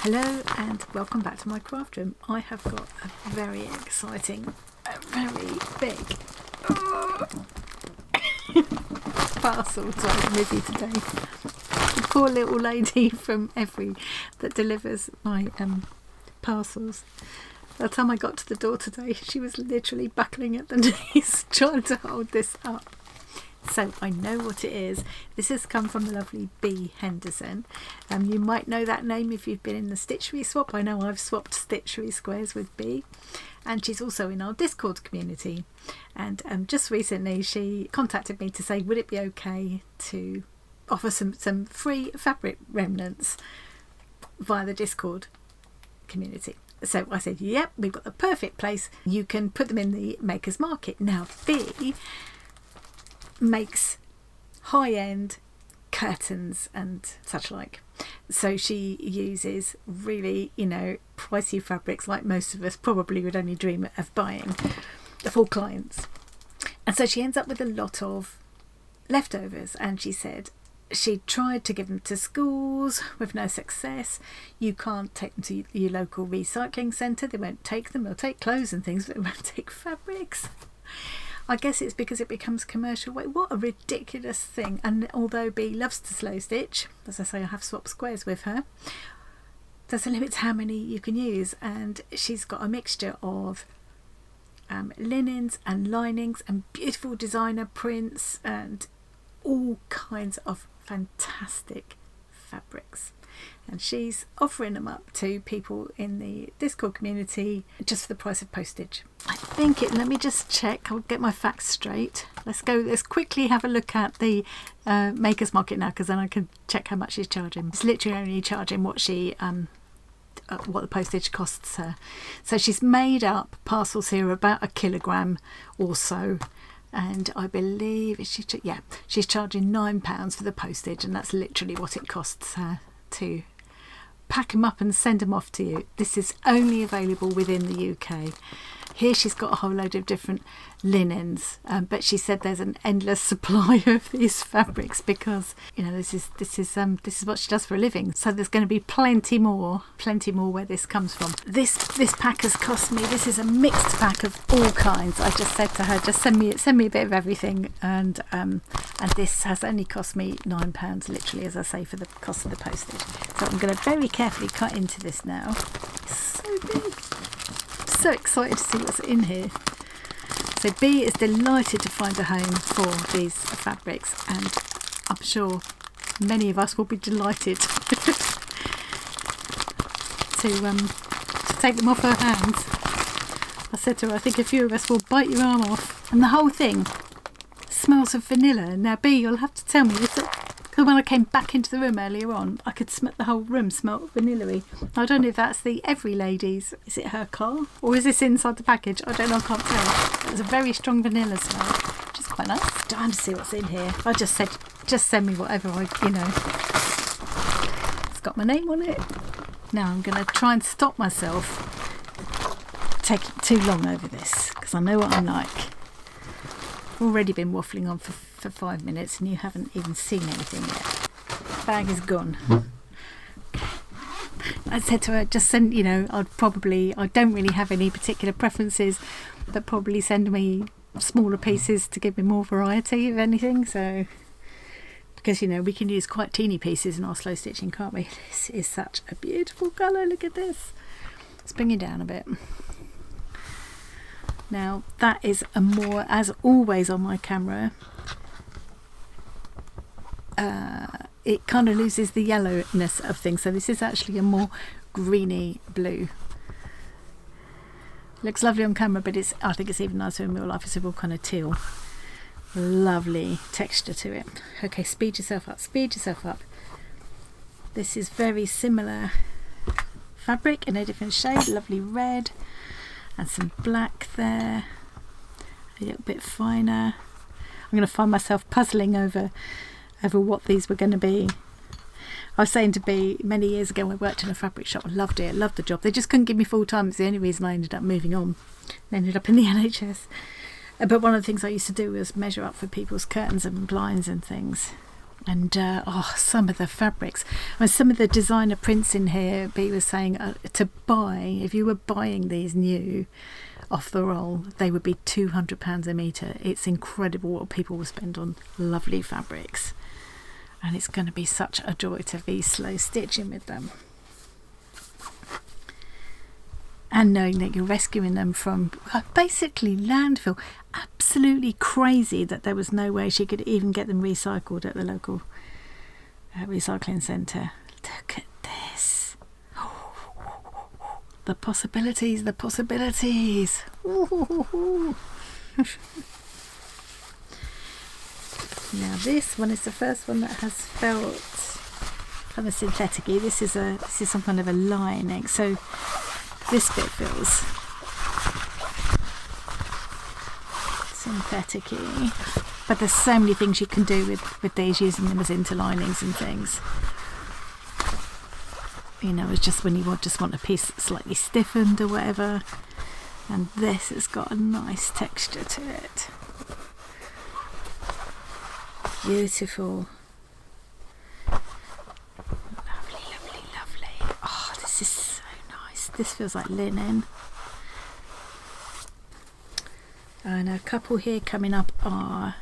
Hello and welcome back to my craft room. I have got a very exciting, very big parcel to open with you today. The poor little lady from Every that delivers my parcels. By the time I got to the door today, she was literally buckling at the knees trying to hold this up. So I know what it is. This has come from the lovely B Henderson. You might know that name if you've been in the Stitchery swap. I know I've swapped Stitchery squares with B, and she's also in our Discord community. And just recently she contacted me to say, would it be okay to offer some free fabric remnants via the Discord community. So I said, yep, we've got the perfect place. You can put them in the Makers Market. Now B makes high-end curtains and such like, so she uses really, pricey fabrics like most of us probably would only dream of buying for clients. And so she ends up with a lot of leftovers, and she said she tried to give them to schools with no success. You can't take them to your local recycling centre, they won't take them. They'll take clothes and things, but they won't take fabrics. I guess it's because it becomes commercial. What a ridiculous thing. And although B loves to slow stitch, as I say, I have swapped squares with her, there's a limit to how many you can use. And she's got a mixture of linens and linings and beautiful designer prints and all kinds of fantastic fabrics. And she's offering them up to people in the Discord community just for the price of postage. I think let me just check, I'll get my facts straight. Let's quickly have a look at the Makers Market now, because then I can check how much she's charging. It's literally only charging what what the postage costs her. So she's made up parcels here about 1 kilogram or so. And I believe she's charging £9 for the postage, and that's literally what it costs her to pack them up and send them off to you. This is only available within the UK. Here she's got a whole load of different linens, but she said there's an endless supply of these fabrics because this is what she does for a living. So there's going to be plenty more where this comes from. This pack has cost me. This is a mixed pack of all kinds. I just said to her, just send me a bit of everything, and this has only cost me £9, literally, as I say, for the cost of the postage. So I'm going to very carefully cut into this now. It's so big. So excited to see what's in here. So B is delighted to find a home for these fabrics, and I'm sure many of us will be delighted to take them off her hands. I said to her, I think a few of us will bite your arm off. And the whole thing smells of vanilla. Now B, you'll have to tell me, because when I came back into the room earlier on, I could smell the whole room smelled vanilla-y. I don't know if that's the Every lady's. Is it her car? Or is this inside the package? I don't know, I can't tell. There's a very strong vanilla smell, which is quite nice. Time to see what's in here. I just said, just send me whatever It's got my name on it. Now I'm going to try and stop myself taking too long over this, because I know what I'm like. I've already been waffling on for 5 minutes and you haven't even seen anything yet. The bag is gone. I said to her, just send, I don't really have any particular preferences, but probably send me smaller pieces to give me more variety, if anything. So, because we can use quite teeny pieces in our slow stitching, can't we? This is such a beautiful colour. Look at this. Let's bring it down a bit. Now that is a more, as always on my camera, it kind of loses the yellowness of things, so this is actually a more greeny blue. Looks lovely on camera, but I think it's even nicer in real life. It's a real kind of teal. Lovely texture to it. Okay, speed yourself up. This is very similar fabric in a different shade. Lovely red and some black there, a little bit finer. I'm going to find myself puzzling over what these were going to be. I was saying to B many years ago, I worked in a fabric shop. I loved it. I loved the job. They just couldn't give me full time. It's the only reason I ended up moving on. I ended up in the NHS. But one of the things I used to do was measure up for people's curtains and blinds and things. And some of the fabrics, and some of the designer prints in here, B was saying to buy, if you were buying these new off the roll, they would be £200 a metre. It's incredible what people will spend on lovely fabrics, and it's going to be such a joy to be slow stitching with them, and knowing that you're rescuing them from basically landfill. Absolutely crazy that there was no way she could even get them recycled at the local recycling centre. Look at this. The possibilities, the possibilities. Now this one is the first one that has felt kind of synthetic-y. This is some kind of a lining, so this bit feels synthetic-y, but there's so many things you can do with these, using them as interlinings and things. You know, it's just when you want a piece that's slightly stiffened or whatever, and this has got a nice texture to it. Beautiful. Lovely, lovely, lovely. Oh, this is so nice. This feels like linen. And a couple here coming up are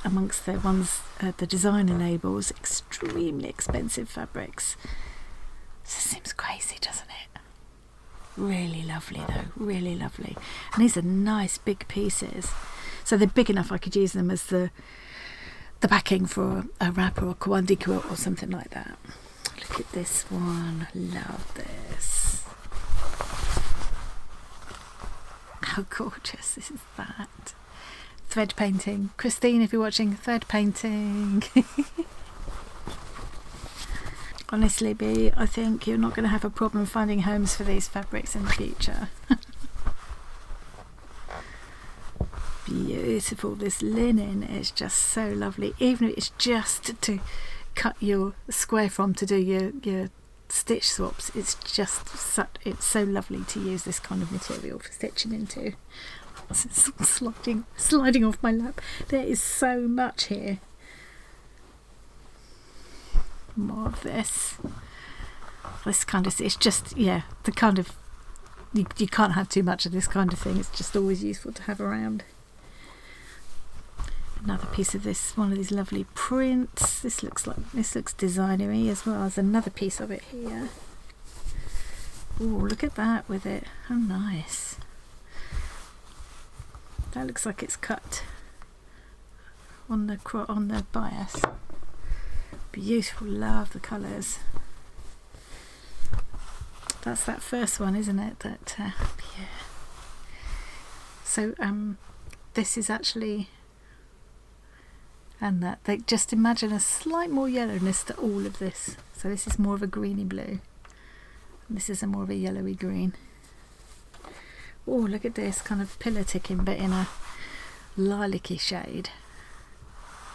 amongst the ones, the designer labels, extremely expensive fabrics. This seems crazy, doesn't it? Really lovely though, really lovely. And these are nice big pieces. So they're big enough I could use them as the backing for a wrap or a Kawandi quilt or something like that. Look at this one, love this. How gorgeous is that? Thread painting. Christine, if you're watching, thread painting. Honestly, B, I think you're not going to have a problem finding homes for these fabrics in the future. Beautiful. This linen is just so lovely. Even if it's just to cut your square from to do your stitch swaps, it's so lovely to use this kind of material for stitching into. It's sliding off my lap. There is so much here. More of this kind of, it's just, yeah, the kind of, you can't have too much of this kind of thing. It's just always useful to have around. Another piece of this, one of these lovely prints. This looks designery as well. There's another piece of it here. Oh, look at that with it. How nice. That looks like it's cut on the bias. Beautiful, love the colours. That's that first one, isn't it? That yeah. So this is actually, and that they just imagine a slight more yellowness to all of this. So this is more of a greeny blue, and this is a more of a yellowy green. Oh, look at this kind of pillar ticking, but in a lilac-y shade.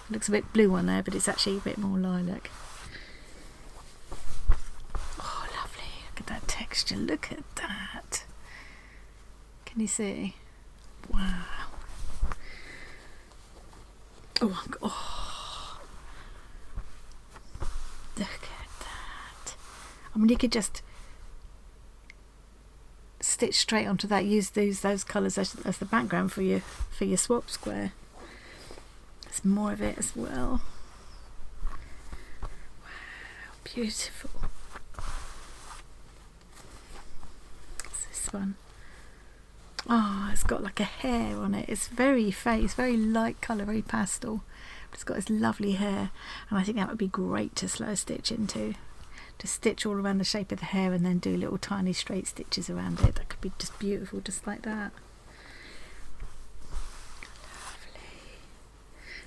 It looks a bit blue on there, but it's actually a bit more lilac. Oh, lovely. Look at that texture. Look at that. Can you see? Wow. Oh. Look at that. I mean, you could just stitch straight onto that. Use those colours as the background for your swap square. There's more of it as well. Wow, beautiful. What's this one? Oh, it's got like a hair on it. It's very faint, it's very light colour, very pastel. But it's got this lovely hair, and I think that would be great to slow stitch into. To stitch all around the shape of the hair and then do little tiny straight stitches around it. That could be just beautiful, just like that.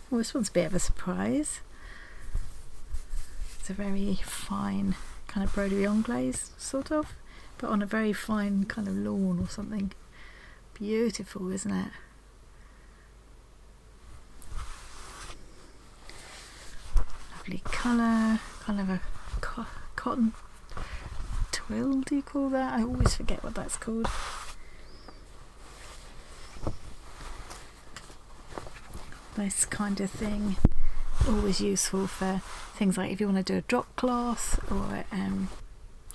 Well, this one's a bit of a surprise. It's a very fine kind of broderie anglaise, sort of, but on a very fine kind of lawn or something. Beautiful, isn't it? Lovely colour, kind of a cotton twill, do you call that? I always forget what that's called. This kind of thing. always useful for things like if you want to do a drop cloth or a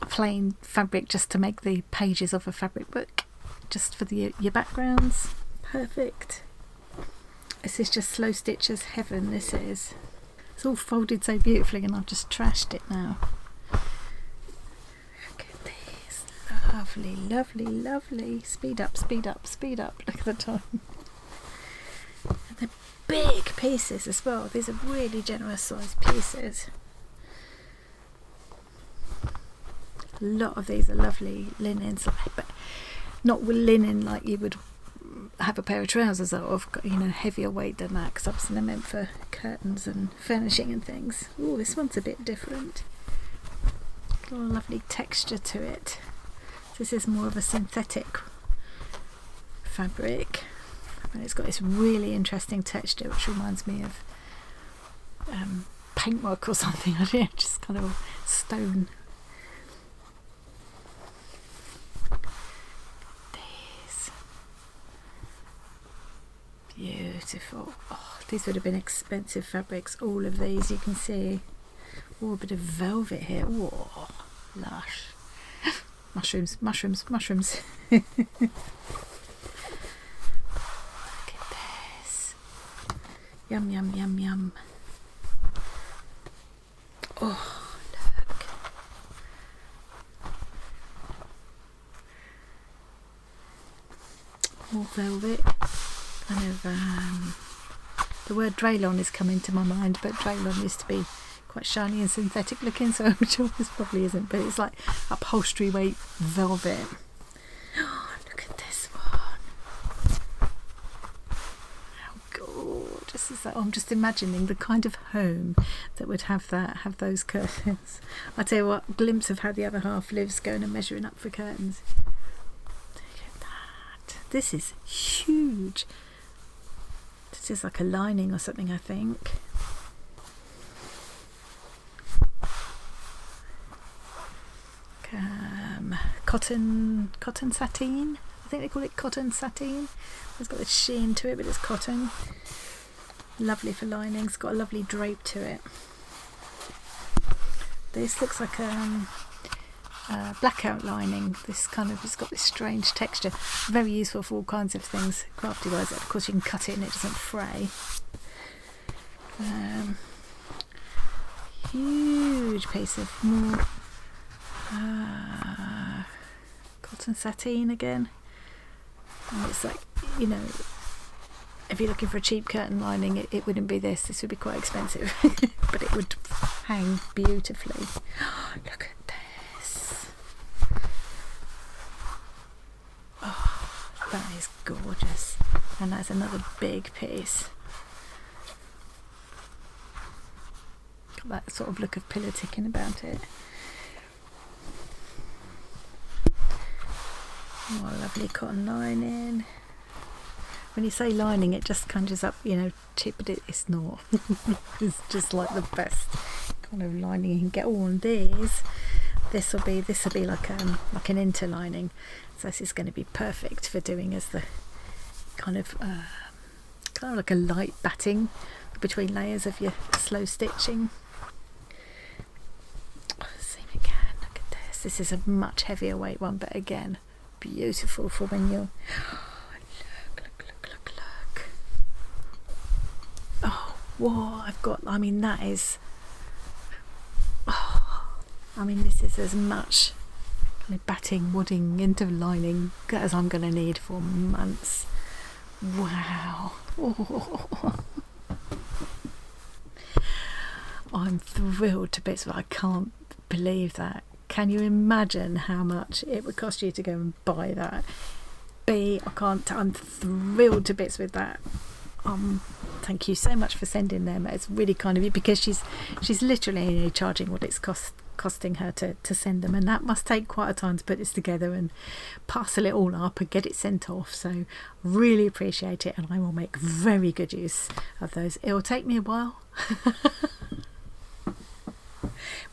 plain fabric, just to make the pages of a fabric book, just for your backgrounds. Perfect. This is just slow stitch as heaven. This is. It's all folded so beautifully, and I've just trashed it now. Look at these. Lovely, lovely, lovely. Speed up, speed up, speed up. Look at the time. And they're big pieces as well. These are really generous sized pieces. A lot of these are lovely linens, but not with linen like you would have a pair of trousers out of, you know, heavier weight than that, because obviously they're meant for curtains and furnishing and things. Oh, this one's a bit different. Got a lovely texture to it. This is more of a synthetic fabric, and it's got this really interesting texture which reminds me of paintwork or something. I don't know, just kind of stone. Beautiful. Oh, these would have been expensive fabrics, all of these. You can see, oh, a bit of velvet here. Oh, lush. Mushrooms, mushrooms, mushrooms. Look at this. Yum, yum, yum, yum. Oh, look. More velvet. Kind of, the word Draylon is coming to my mind, but Draylon used to be quite shiny and synthetic looking, so I'm sure this probably isn't, but it's like upholstery weight velvet. Oh, look at this one. How gorgeous is that? Oh, I'm just imagining the kind of home that would have those curtains. I tell you what, glimpse of how the other half lives, going and measuring up for curtains. Look at that. This is huge. This is like a lining or something, I think. Cotton sateen. I think they call it cotton sateen. It's got this sheen to it, but it's cotton. Lovely for linings. Got a lovely drape to it. This looks like blackout lining. This kind of, it's got this strange texture. Very useful for all kinds of things, crafty wise. Of course, you can cut it and it doesn't fray. Huge piece of more cotton sateen again. And it's like, you know, if you're looking for a cheap curtain lining, it wouldn't be this. This would be quite expensive, but it would hang beautifully. Look at this. Oh, that is gorgeous. And that's another big piece. Got that sort of look of pillar ticking about it. Oh, lovely cotton lining. When you say lining, it just conjures up, you know, cheap, but it's not. It's just like the best kind of lining you can get. Oh, and this will be like an interlining. So this is going to be perfect for doing as the kind of like a light batting between layers of your slow stitching. Oh, see again. Look at this. This is a much heavier weight one, but again, beautiful for when you're. Oh, whoa, I've got, I mean, that is, oh, I mean, this is as much kind of batting, wooding, interlining as I'm going to need for months. Wow. Oh. I'm thrilled to bits, but I can't believe that. Can you imagine how much it would cost you to go and buy that? I'm thrilled to bits with that. Thank you so much for sending them. It's really kind of you, because she's literally charging what it's costing her to send them, and that must take quite a time to put this together and parcel it all up and get it sent off. So really appreciate it, and I will make very good use of those. It will take me a while.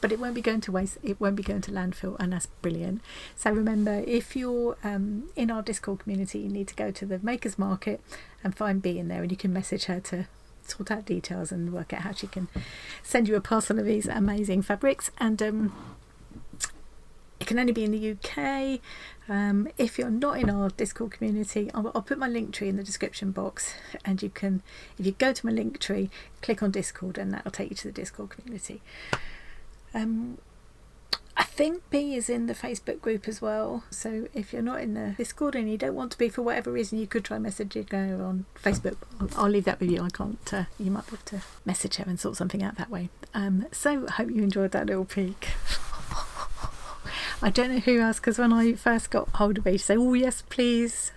But it won't be going to waste, it won't be going to landfill, and that's brilliant. So remember, if you're in our Discord community, you need to go to the Makers Market and find Bea in there, and you can message her to sort out details and work out how she can send you a parcel of these amazing fabrics. And it can only be in the UK. If you're not in our Discord community, I'll put my link tree in the description box, and you can, if you go to my link tree, click on Discord, and that will take you to the Discord community. I think B is in the Facebook group as well, so if you're not in the Discord and you don't want to be for whatever reason, you could try messaging her on Facebook. I'll leave that with you. I can't, you might be able to message her and sort something out that way. So I hope you enjoyed that little peek. I don't know who else, because when I first got hold of her, she said, oh yes please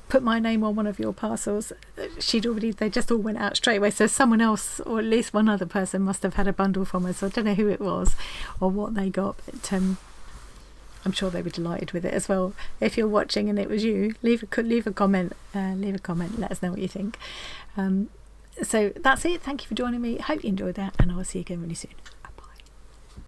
put my name on one of your parcels. They just all went out straight away, so someone else, or at least one other person, must have had a bundle from her. So I don't know who it was or what they got, but I'm sure they were delighted with it as well. If you're watching and it was you, leave a comment, let us know what you think. So that's it. Thank you for joining me. Hope you enjoyed that, and I'll see you again really soon.